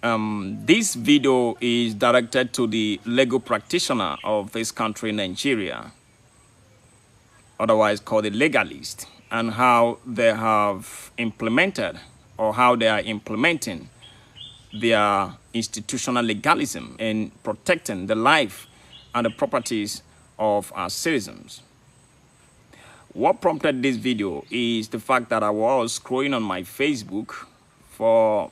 This video is directed to the legal practitioner of this country, Nigeria, otherwise called the legalist, and how they have implemented or how they are implementing their institutional legalism in protecting the life and the properties of our citizens. What prompted this video is the fact that I was scrolling on my Facebook for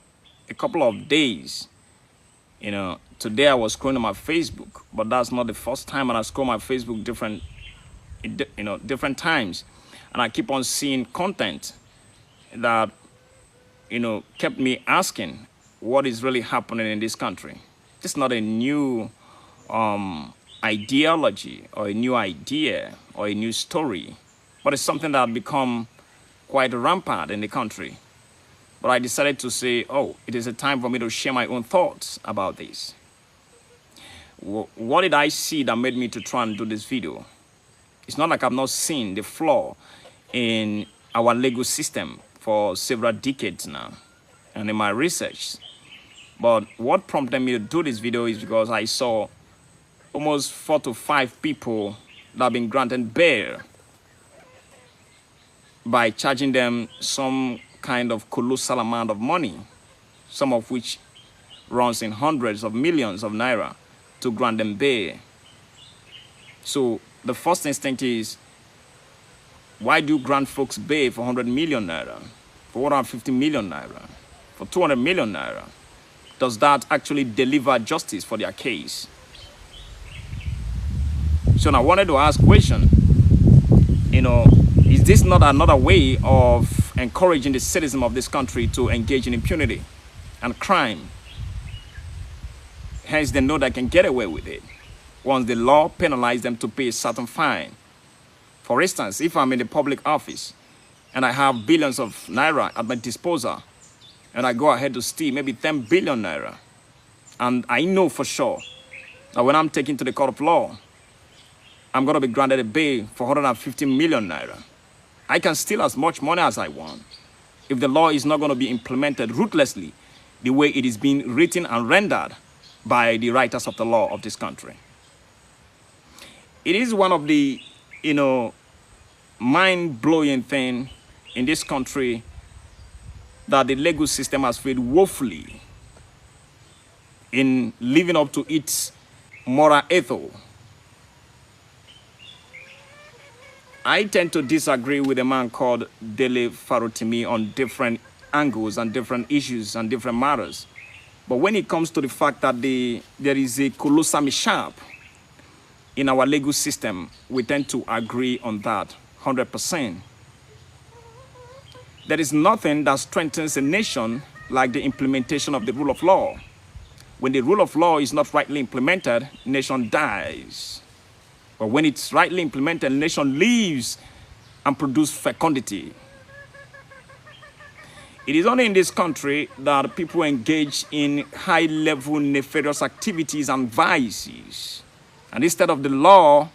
a couple of days. Today I was scrolling on my Facebook, but that's not the first time, and I scroll my Facebook different times, and I keep on seeing content that kept me asking what is really happening in this country. It's not a new ideology or a new idea or a new story, but it's something that had become quite rampant in the country. But I decided to say, oh, it is a time for me to share my own thoughts about this. What did I see that made me to try and do this video? It's not like I've not seen the flaw in our legal system for several decades now and in my research. But what prompted me to do this video is because I saw almost 4 to 5 people that have been granted bail by charging them some kind of colossal amount of money, some of which runs in hundreds of millions of naira, to grant them bail. So the first instinct is, why do you grant folks bail for 100 million naira, for 150 million naira, for 200 million naira? Does that actually deliver justice for their case? So I wanted to ask a question, is this not another way of encouraging the citizens of this country to engage in impunity and crime? Hence, they know they can get away with it once the law penalizes them to pay a certain fine. For instance, if I'm in the public office and I have billions of naira at my disposal, and I go ahead to steal maybe 10 billion naira, and I know for sure that when I'm taken to the court of law, I'm going to be granted a bail for 150 million naira. I can steal as much money as I want if the law is not going to be implemented ruthlessly the way it is being written and rendered by the writers of the law of this country. It is one of the, mind-blowing thing in this country that the legal system has failed woefully in living up to its moral ethos. I tend to disagree with a man called Dele Farotimi on different angles and different issues and different matters. But when it comes to the fact that there is a colossal mishap in our legal system, we tend to agree on that 100%. There is nothing that strengthens a nation like the implementation of the rule of law. When the rule of law is not rightly implemented, nation dies. But when it's rightly implemented, the nation lives and produces fecundity. It is only in this country that people engage in high-level nefarious activities and vices. And instead of the law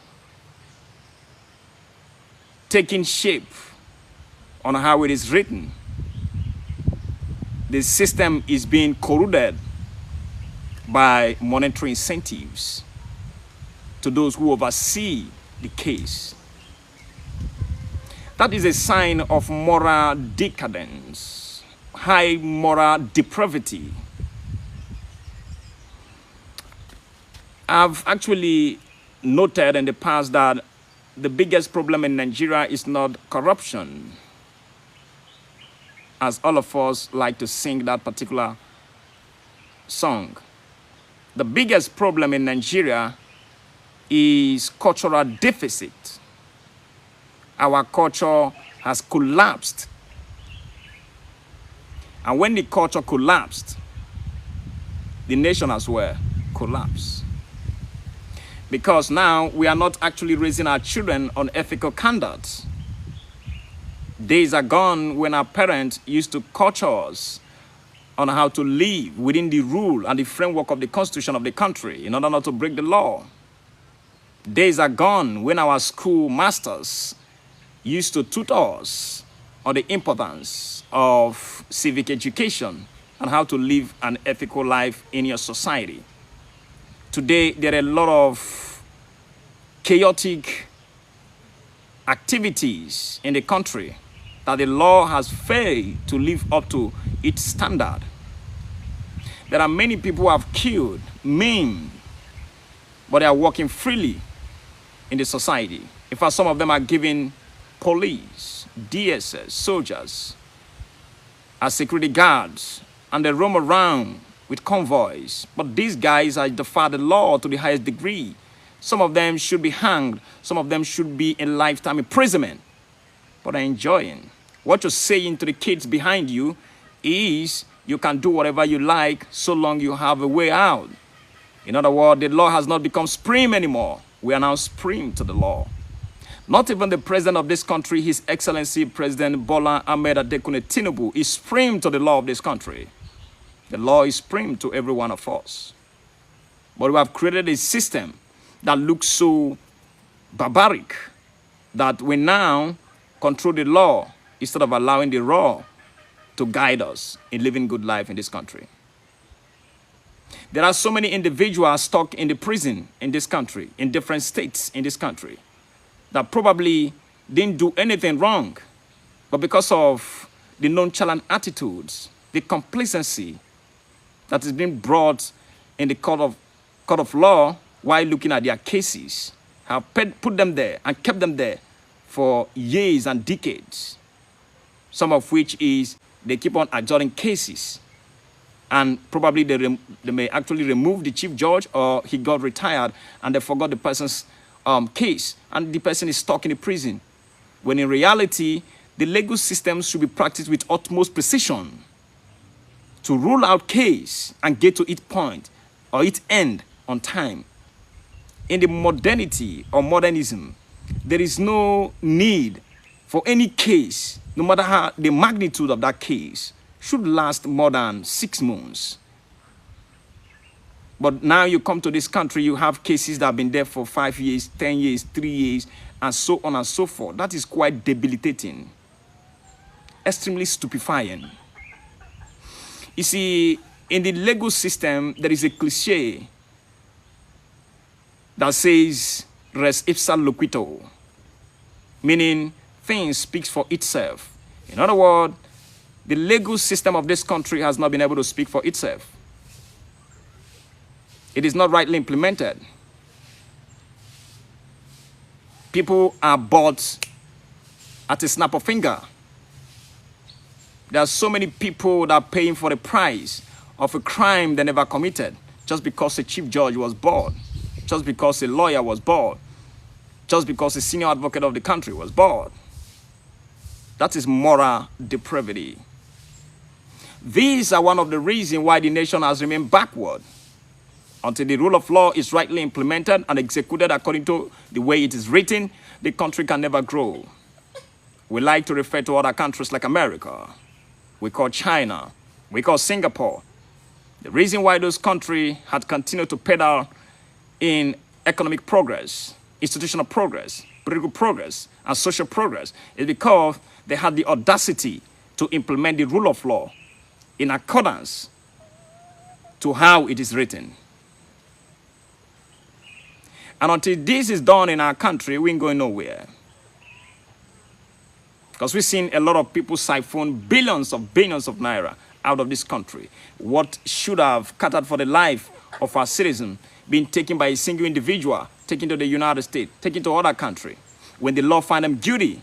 taking shape on how it is written, the system is being corroded by monetary incentives to those who oversee the case. That is a sign of moral decadence, high moral depravity. I've actually noted in the past that the biggest problem in Nigeria is not corruption, as all of us like to sing that particular song. The biggest problem in Nigeria is cultural deficit. Our culture has collapsed. And when the culture collapsed, the nation as well collapsed. Because now we are not actually raising our children on ethical conduct. Days are gone when our parents used to culture us on how to live within the rule and the framework of the constitution of the country in order not to break the law. Days are gone when our school masters used to tutor us on the importance of civic education and how to live an ethical life in your society. Today, there are a lot of chaotic activities in the country that the law has failed to live up to its standard. There are many people who have killed, maimed, but they are walking freely in the society. In fact, some of them are given police, DSS, soldiers, as security guards, and they roam around with convoys. But these guys are defy the law to the highest degree. Some of them should be hanged. Some of them should be in lifetime imprisonment. But they're enjoying. What you're saying to the kids behind you is you can do whatever you like so long you have a way out. In other words, the law has not become supreme anymore. We are now supreme to the law. Not even the president of this country, His Excellency President Bola Ahmed Adekunle Tinubu, is supreme to the law of this country. The law is supreme to every one of us. But we have created a system that looks so barbaric that we now control the law instead of allowing the law to guide us in living good life in this country. There are so many individuals stuck in the prison in this country, in different states in this country, that probably didn't do anything wrong, but because of the nonchalant attitudes, the complacency that is being brought in the court of law while looking at their cases, have put them there and kept them there for years and decades, some of which is they keep on adjourning cases, and probably they may actually remove the chief judge, or he got retired and they forgot the person's case, and the person is stuck in the prison, when in reality the legal system should be practiced with utmost precision to rule out case and get to its point or its end on time. In the modernity or modernism, there is no need for any case, no matter how the magnitude of that case, should last more than 6 months. But now you come to this country, you have cases that have been there for 5 years, 10 years, 3 years, and so on and so forth. That is quite debilitating, extremely stupefying. You see, in the legal system, there is a cliche that says res ipsa loquitur, meaning things speaks for itself. In other words, the legal system of this country has not been able to speak for itself. It is not rightly implemented. People are bought at a snap of finger. There are so many people that are paying for the price of a crime they never committed, just because a chief judge was bored, just because a lawyer was bored, just because a senior advocate of the country was bored. That is moral depravity. These are one of the reasons why the nation has remained backward. Until the rule of law is rightly implemented and executed according to the way it is written, the country can never grow. We like to refer to other countries like America. We call China. We call Singapore. The reason why those countries had continued to pedal in economic progress, institutional progress, political progress, and social progress is because they had the audacity to implement the rule of law in accordance to how it is written. And until this is done in our country, we ain't going nowhere. Because we've seen a lot of people siphon billions of naira out of this country. What should have catered for the life of our citizen being taken by a single individual, taken to the United States, taken to other country. When the law find them guilty,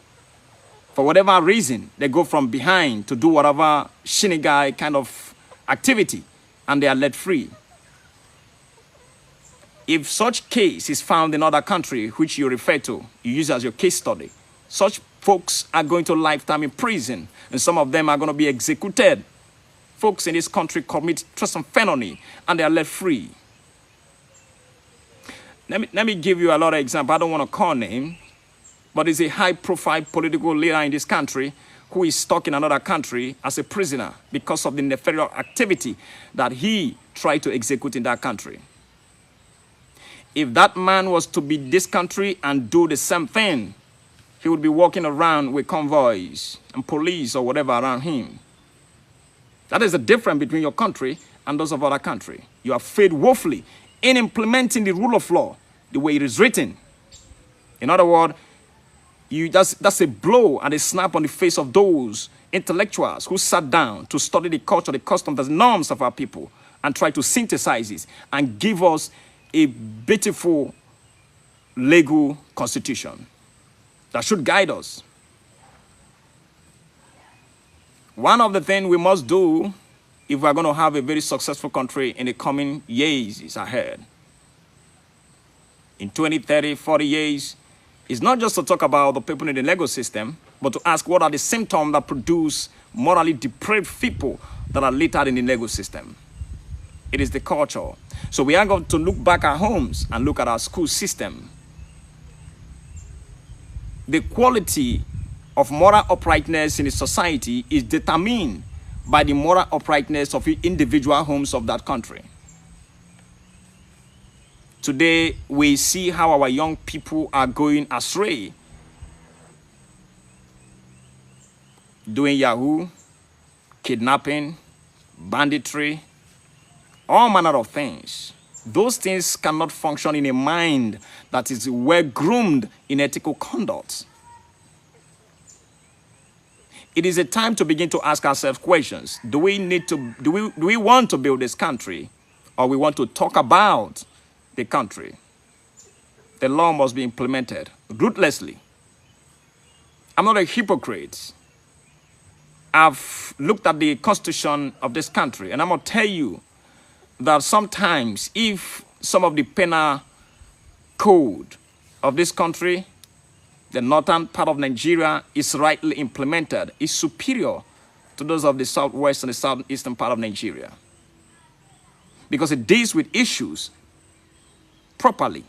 for whatever reason, they go from behind to do whatever shinigai kind of activity, and they are let free. If such case is found in other country, which you refer to, you use as your case study, such folks are going to lifetime in prison, and some of them are going to be executed. Folks in this country commit treason felony, and they are let free. Let me give you a lot of examples. I don't want to call name, but it's a high-profile political leader in this country who is stuck in another country as a prisoner because of the nefarious activity that he tried to execute in that country. If that man was to be this country and do the same thing, he would be walking around with convoys and police or whatever around him. That is the difference between your country and those of other country. You have failed woefully in implementing the rule of law the way it is written. In other words, that's a blow and a snap on the face of those intellectuals who sat down to study the culture, the customs, the norms of our people and try to synthesize it and give us a beautiful legal constitution that should guide us. One of the things we must do if we are going to have a very successful country in the coming years is ahead, in 20, 30, 40 years, is not just to talk about the people in the legal system, but to ask what are the symptoms that produce morally depraved people that are littered in the legal system. It is the culture. So we are going to look back at homes and look at our school system. The quality of moral uprightness in a society is determined by the moral uprightness of the individual homes of that country. Today, we see how our young people are going astray, doing Yahoo, kidnapping, banditry, all manner of things. Those things cannot function in a mind that is well groomed in ethical conduct. It is a time to begin to ask ourselves questions. Do we want to build this country, or we want to talk about the country? The law must be implemented ruthlessly. I'm not a hypocrite. I've looked at the constitution of this country, and I'm going to tell you that sometimes if some of the penal code of this country, the northern part of Nigeria, is rightly implemented, is superior to those of the southwest and the southeastern part of Nigeria, because it deals with issues properly.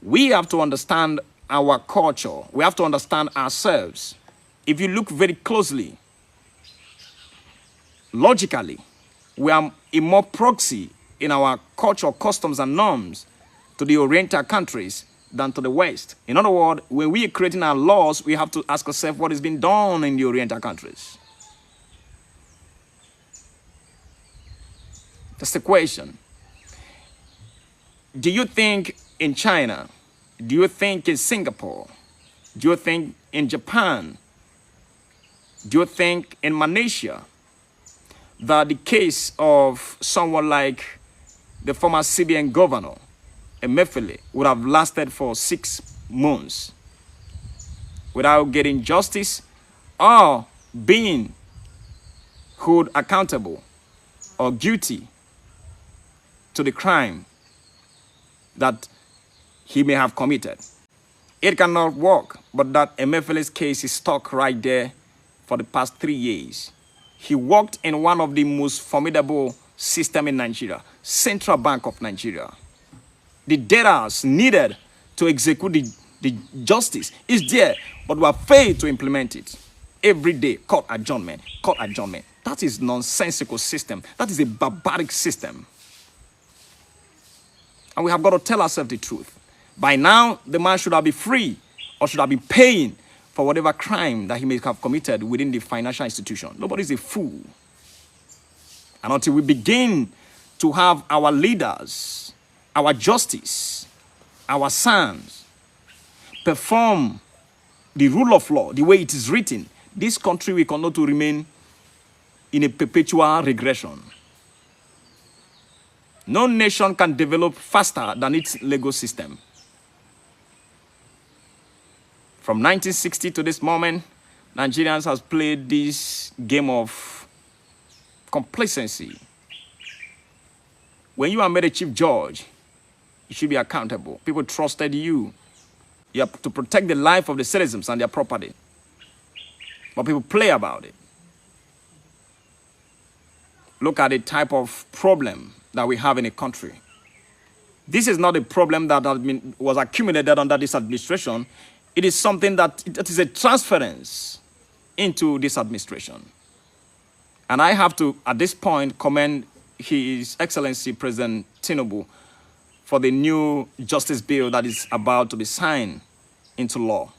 We have to understand our culture. We have to understand ourselves. If you look very closely, logically, we are a more proxy in our culture, customs, and norms to the Oriental countries than to the West. In other words, when we are creating our laws, we have to ask ourselves what is being done in the Oriental countries. That's the question. Do you think in China? Do you think in Singapore? Do you think in Japan? Do you think in Malaysia that the case of someone like the former CBN governor, Emefiele, would have lasted for 6 months without getting justice or being held accountable or guilty to the crime that he may have committed? It cannot work, but that Emefiele's case is stuck right there for the past 3 years. He worked in one of the most formidable systems in Nigeria, Central Bank of Nigeria. The data needed to execute the justice is there, but we have failed to implement it. Every day, court adjournment, court adjournment. That is nonsensical system. That is a barbaric system. And we have got to tell ourselves the truth. By now, the man should have been free or should have been paying for whatever crime that he may have committed within the financial institution. Nobody's a fool. And until we begin to have our leaders, our justice, our sons perform the rule of law the way it is written, this country will continue to remain in a perpetual regression. No nation can develop faster than its legal system. From 1960 to this moment, Nigerians have played this game of complacency. When you are made a chief judge, you should be accountable. People trusted you. You have to protect the life of the citizens and their property. But people play about it. Look at the type of problem that we have in a country. This is not a problem that was accumulated under this administration. It is something that is a transference into this administration. And I have to, at this point, commend His Excellency President Tinubu for the new justice bill that is about to be signed into law.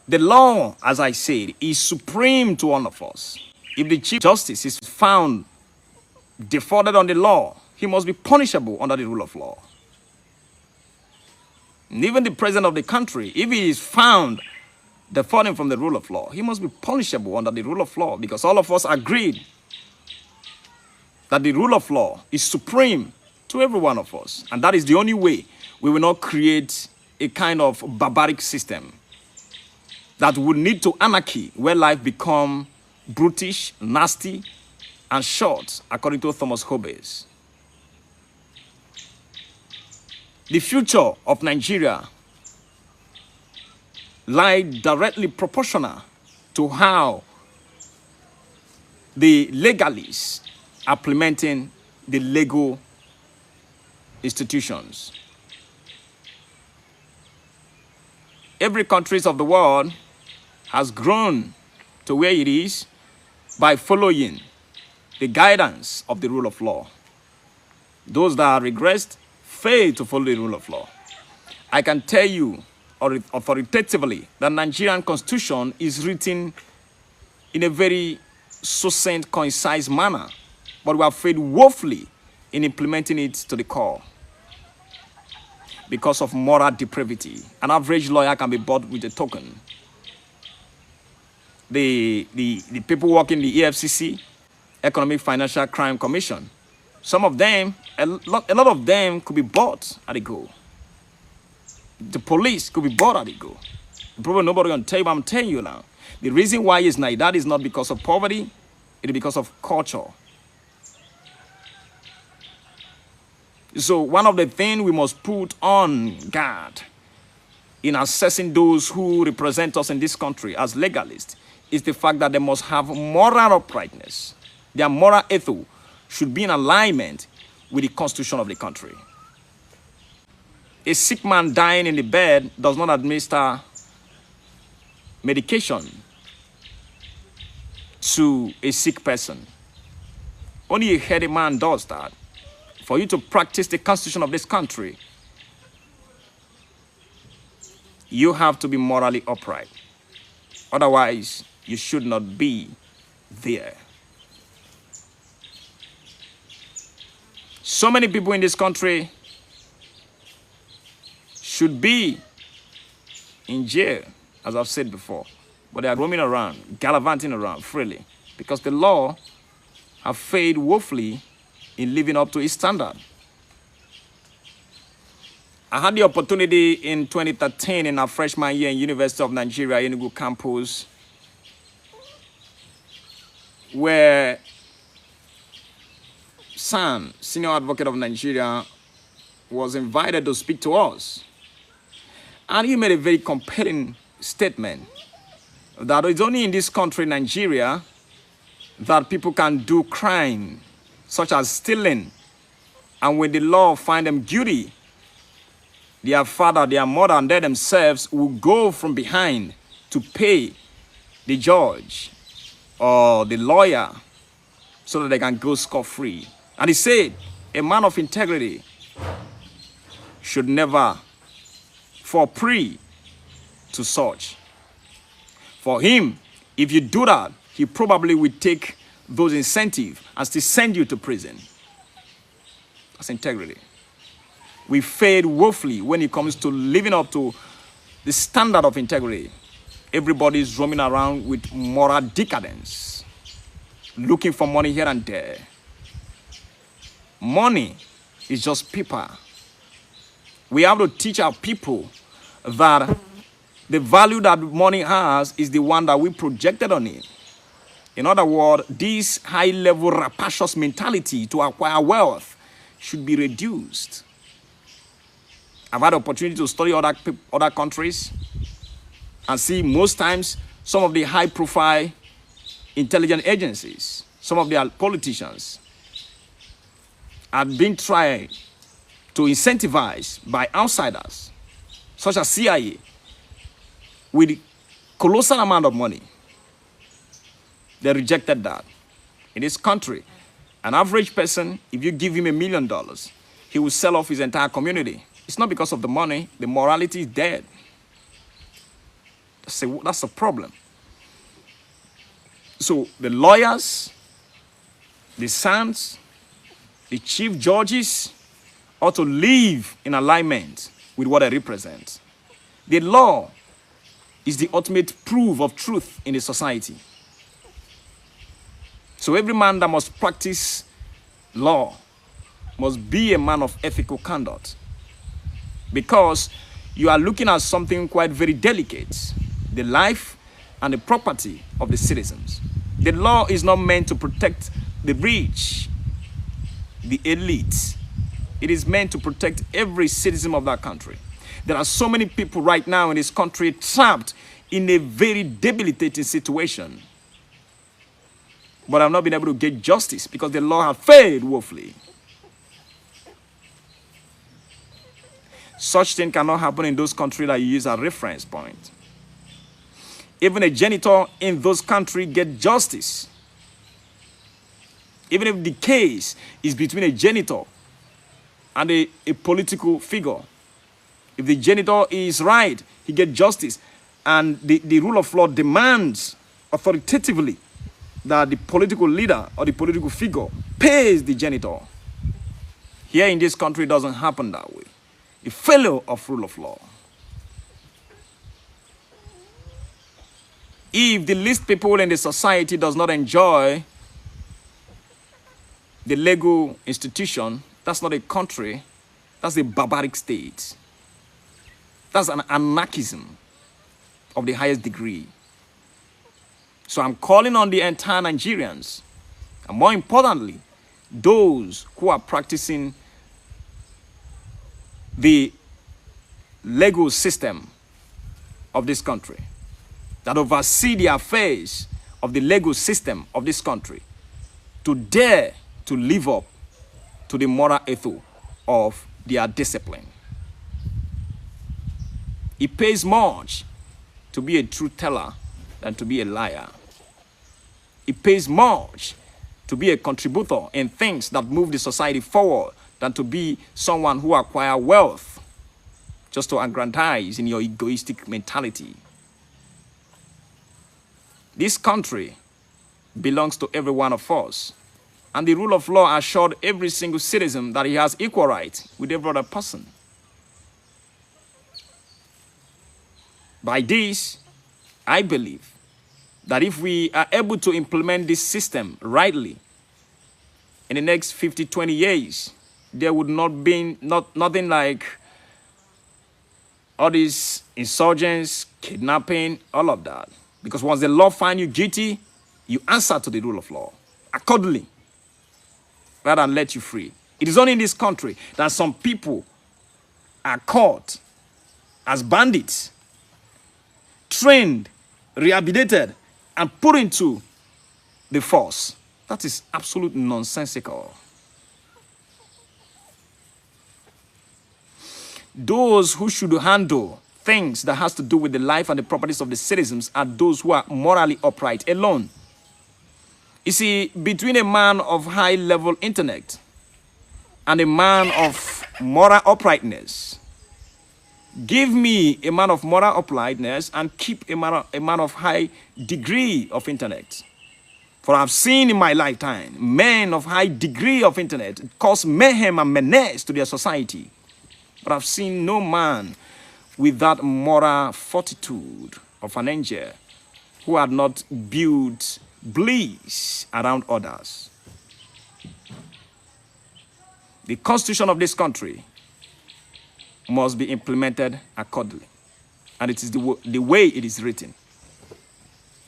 The law, as I said, is supreme to all of us. If the Chief Justice is found defaulted on the law, he must be punishable under the rule of law. And even the President of the country, if he is found defaulting from the rule of law, he must be punishable under the rule of law, because all of us agreed that the rule of law is supreme to every one of us. And that is the only way we will not create a kind of barbaric system that would lead to anarchy, where life become brutish, nasty, and short, according to Thomas Hobbes. The future of Nigeria lies directly proportional to how the legalists are implementing the legal institutions. Every country of the world has grown to where it is by following the guidance of the rule of law. Those that regressed fail to follow the rule of law. I can tell you authoritatively that Nigerian constitution is written in a very succinct, concise manner, but we have failed woefully in implementing it to the core because of moral depravity. An average lawyer can be bought with a token. The people working the EFCC, Economic Financial Crime Commission, some of them, a lot of them could be bought at a go. The police could be bought at a go. Probably nobody on tell you, but I'm telling you now. The reason why it's like that is not because of poverty, it is because of culture. So one of the things we must put on guard in assessing those who represent us in this country as legalists is the fact that they must have moral uprightness. Their moral ethos should be in alignment with the constitution of the country. A sick man dying in the bed does not administer medication to a sick person. Only a healthy man does that. For you to practice the constitution of this country, you have to be morally upright. Otherwise, you should not be there. So many people in this country should be in jail, as I've said before, but they are roaming around, gallivanting around freely, because the law have failed woefully in living up to its standard. I had the opportunity in 2013 in our freshman year in University of Nigeria, Enugu campus, where San, Senior Advocate of Nigeria, was invited to speak to us. And he made a very compelling statement that it's only in this country, Nigeria, that people can do crime, such as stealing, and when the law find them guilty, their father, their mother, and they themselves will go from behind to pay the judge or the lawyer so that they can go scot-free. And he said, a man of integrity should never fall prey to such. For him, if you do that, he probably will take those incentives and still send you to prison. That's integrity. We failed woefully when it comes to living up to the standard of integrity. Everybody is roaming around with moral decadence, looking for money here and there. Money is just paper. We have to teach our people that the value that money has is the one that we projected on it. In other words, this high-level rapacious mentality to acquire wealth should be reduced. I've had the opportunity to study other countries and see most times some of the high-profile intelligence agencies, some of their politicians have been tried to incentivize by outsiders, such as CIA, with colossal amount of money. They rejected that. In this country, an average person, if you give him $1 million, he will sell off his entire community. It's not because of the money. The morality is dead. That's a problem. So the lawyers, the sons, the chief judges ought to live in alignment with what they represent. The law is the ultimate proof of truth in a society. So every man that must practice law must be a man of ethical conduct, because you are looking at something quite very delicate, the life and the property of the citizens. The law is not meant to protect the rich, the elite. It is meant to protect every citizen of that country. There are so many people right now in this country trapped in a very debilitating situation, but have not been able to get justice because the law has failed woefully. Such thing cannot happen in those countries that you use as reference point. Even a janitor in those countries get justice. Even if the case is between a janitor and a political figure, if the janitor is right, he gets justice. And the rule of law demands authoritatively that the political leader or the political figure pays the janitor. Here in this country, it doesn't happen that way. The failure of rule of law. If the least people in the society does not enjoy the legal institution, that's not a country, that's a barbaric state. That's an anarchism of the highest degree. So I'm calling on the entire Nigerians, and more importantly, those who are practicing the legal system of this country, that oversee the affairs of the legal system of this country, to dare to live up to the moral ethos of their discipline. It pays much to be a truth teller than to be a liar. It pays much to be a contributor in things that move the society forward than to be someone who acquires wealth just to aggrandize in your egoistic mentality. This country belongs to every one of us, and the rule of law assured every single citizen that he has equal rights with every other person. By this, I believe that if we are able to implement this system rightly, in the next 50, 20 years, there would not be nothing like all these insurgents, kidnapping, all of that. Because once the law finds you guilty, you answer to the rule of law accordingly, rather than let you free. It is only in this country that some people are caught as bandits, trained, rehabilitated, and put into the force. That is absolutely nonsensical. Those who should handle things that has to do with the life and the properties of the citizens are those who are morally upright alone. You see, between a man of high-level intellect and a man of moral uprightness, give me a man of moral uprightness and keep a man of high degree of intellect. For I've seen in my lifetime men of high degree of intellect cause mayhem and menace to their society. But I've seen no man with that moral fortitude of an angel who had not built bliss around others. The constitution of this country must be implemented accordingly. And it is the way it is written.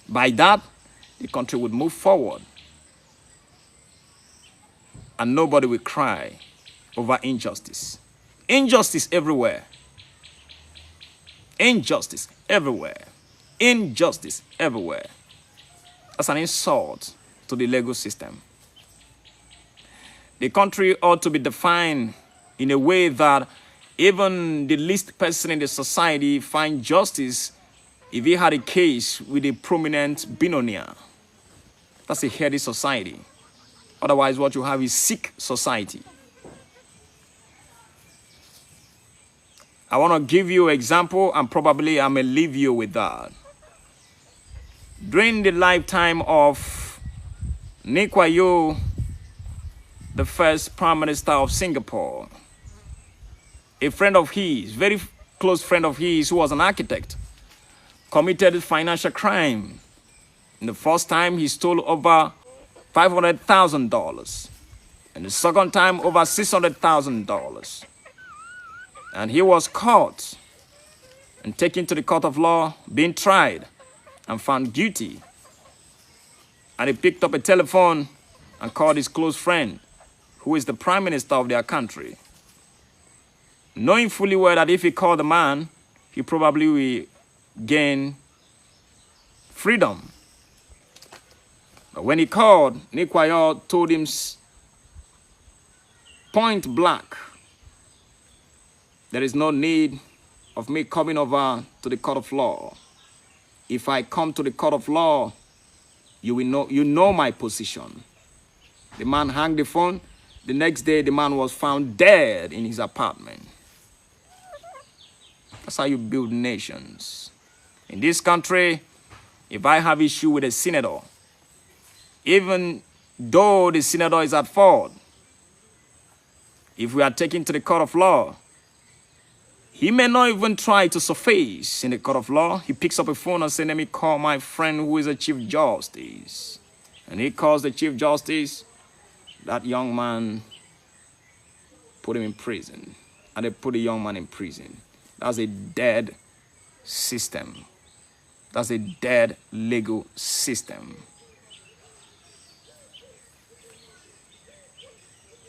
By that, the country would move forward. And nobody will cry over injustice. Injustice everywhere. Injustice everywhere. Injustice everywhere. That's an insult to the legal system. The country ought to be defined in a way that even the least person in the society finds justice if he had a case with a prominent billionaire. That's a healthy society. Otherwise, what you have is sick society. I want to give you an example, and probably I may leave you with that. During the lifetime of Nikwayo, the first Prime Minister of Singapore, a friend of his, very close friend of his, who was an architect, committed financial crime. And the first time he stole over $500,000, and the second time over $600,000. And he was caught and taken to the court of law, being tried and found guilty. And he picked up a telephone and called his close friend, who is the prime minister of their country, knowing fully well that if he called the man, he probably will gain freedom. But when he called, Nikwayo told him point blank, there is no need of me coming over to the court of law. If I come to the court of law, you know my position. The man hung the phone. The next day, the man was found dead in his apartment. That's how you build nations. In this country, if I have issue with a senator, even though the senator is at fault, if we are taken to the court of law, he may not even try to surface in the court of law. He picks up a phone and says, let me call my friend who is a chief justice. And he calls the chief justice. That young man, put him in prison. And they put the young man in prison. That's a dead system. That's a dead legal system.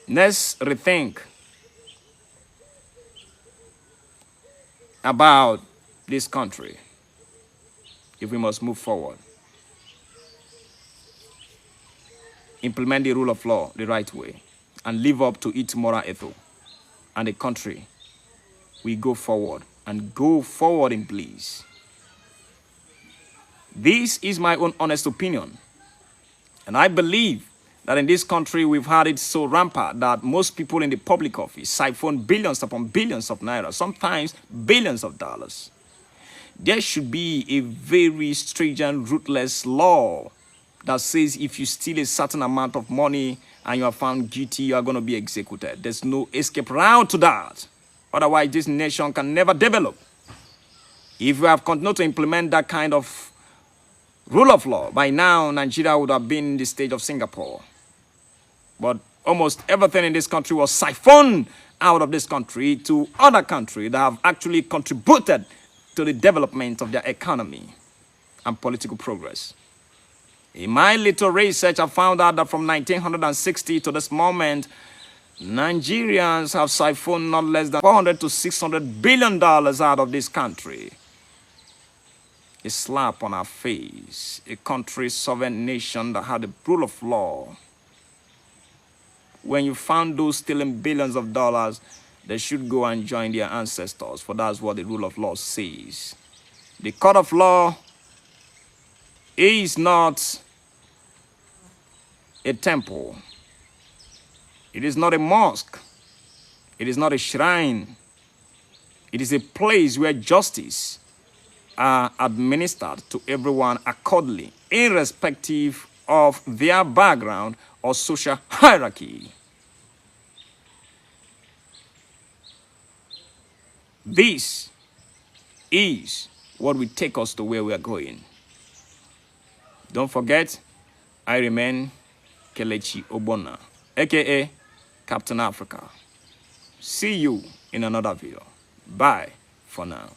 Let's rethink about this country if we must move forward. Implement the rule of law the right way and live up to its moral ethos. And the country will go forward and go forward in bliss. This is my own honest opinion. And I believe that in this country we've had it so rampant that most people in the public office siphon billions upon billions of naira, sometimes billions of dollars. There should be a very stringent, ruthless law that says if you steal a certain amount of money and you are found guilty, you are going to be executed. There's no escape route to that. Otherwise, this nation can never develop. If we have continued to implement that kind of rule of law, by now, Nigeria would have been in the stage of Singapore. But almost everything in this country was siphoned out of this country to other countries that have actually contributed to the development of their economy and political progress. In my little research, I found out that from 1960 to this moment, Nigerians have siphoned not less than $400 to $600 billion out of this country. A slap on our face, a country, sovereign nation that had a rule of law. When you found those stealing billions of dollars, they should go and join their ancestors, for that's what the rule of law says. The court of law is not a temple. It is not a mosque. It is not a shrine. It is a place where justice are administered to everyone accordingly, irrespective of their background or social hierarchy. This is what will take us to where we are going. Don't forget, I remain Kelechi Obona, aka Captain Africa. See you in another video. Bye for now.